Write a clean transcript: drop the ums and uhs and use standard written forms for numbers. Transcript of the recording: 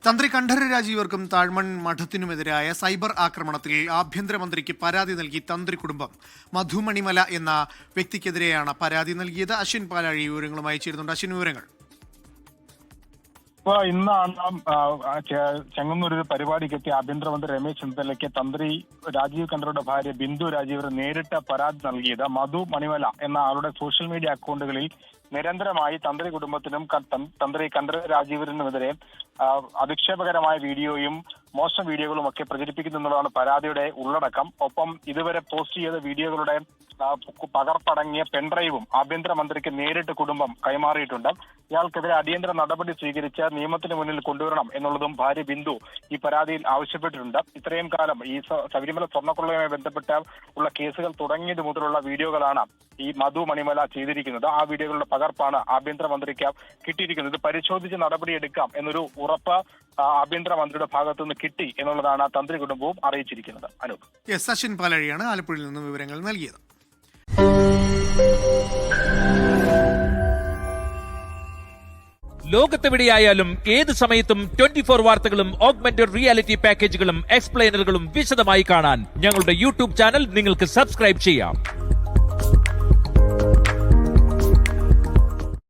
തന്ത്രി കണ്ഠരര് രാജീവർക്കും താഴ്മൺ മഠത്തിനുമെതിരായ സൈബർ ആക്രമണത്തിൽ ആഭ്യന്തരമന്ത്രിക്ക് പരാതി നൽകി തന്ത്രി കുടുംബം. മധുമണിമല എന്ന വ്യക്തിക്കെതിരെയാണ് പരാതി നൽകിയത്. അശ്വിൻ പാലാഴി വിവരങ്ങളുമായി ചേരുന്നുണ്ട്. അശ്വിൻ, വിവരങ്ങൾ. ഇന്നാണ് ചെങ്ങന്നൂർ ഒരു പരിപാടിക്കെത്തിയ ആഭ്യന്തരമന്ത്രി രമേശ് ചെന്നിത്തലയ്ക്ക് തന്ത്രി രാജീവ് കണ്ഠരുടെ ഭാര്യ ബിന്ദു രാജീവർ നേരിട്ട് പരാതി നൽകിയത്. മധു മണിമല എന്ന ആളുടെ സോഷ്യൽ മീഡിയ അക്കൗണ്ടുകളിൽ നിരന്തരമായി തന്ത്രി കുടുംബത്തിനും തന്ത്രി കണ്ഠരര് രാജീവറിനുമെതിരെ അധിക്ഷേപകരമായ വീഡിയോയും മോശം വീഡിയോകളും ഒക്കെ പ്രചരിപ്പിക്കുന്നു എന്നുള്ളതാണ് പരാതിയുടെ ഉള്ളടക്കം. ഒപ്പം ഇതുവരെ പോസ്റ്റ് ചെയ്ത വീഡിയോകളുടെ പകർപ്പടങ്ങിയ പെൻഡ്രൈവും ആഭ്യന്തരമന്ത്രിക്ക് നേരിട്ട് കുടുംബം കൈമാറിയിട്ടുണ്ട്. ഇയാൾക്കെതിരെ അടിയന്തര നടപടി സ്വീകരിച്ച് നിയമത്തിന് മുന്നിൽ കൊണ്ടുവരണം എന്നുള്ളതും ഭാര്യ ബിന്ദു ഈ പരാതിയിൽ ആവശ്യപ്പെട്ടിട്ടുണ്ട്. ഇത്രയും കാലം ഈ ശബരിമല സ്വർണ്ണക്കൊള്ളയുമായി ബന്ധപ്പെട്ട ഉള്ള കേസുകൾ തുടങ്ങിയത് മുതലുള്ള വീഡിയോകളാണ് ഈ മധു മണിമല ചെയ്തിരിക്കുന്നത്. ആ വീഡിയോകളുടെ പകർപ്പാണ് ആഭ്യന്തരമന്ത്രിക്ക് കിട്ടിയിരിക്കുന്നത്. ഇത് പരിശോധിച്ച് നടപടിയെടുക്കാം എന്നൊരു ഉറപ്പ് ആഭ്യന്തരമന്ത്രിയുടെ ഭാഗത്തു നിന്ന് കിട്ടി എന്നുള്ളതാണ് തന്ത്രി കുടുംബവും അറിയിച്ചിരിക്കുന്നത്. അനൂപ്. അശ്വിൻ പാലാഴിയാണ് ആലപ്പുഴയിൽ നിന്ന് വിവരങ്ങൾ നൽകിയത്. ലോകത്തെവിടെയായാലും ഏത് സമയത്തും 24 വാർത്തകളും ഓഗ്മെന്റഡ് റിയാലിറ്റി പാക്കേജുകളും എക്സ്പ്ലെയിനറുകളും വിശദമായി കാണാൻ ഞങ്ങളുടെ യൂട്യൂബ് ചാനൽ നിങ്ങൾക്ക് സബ്സ്ക്രൈബ് ചെയ്യാം.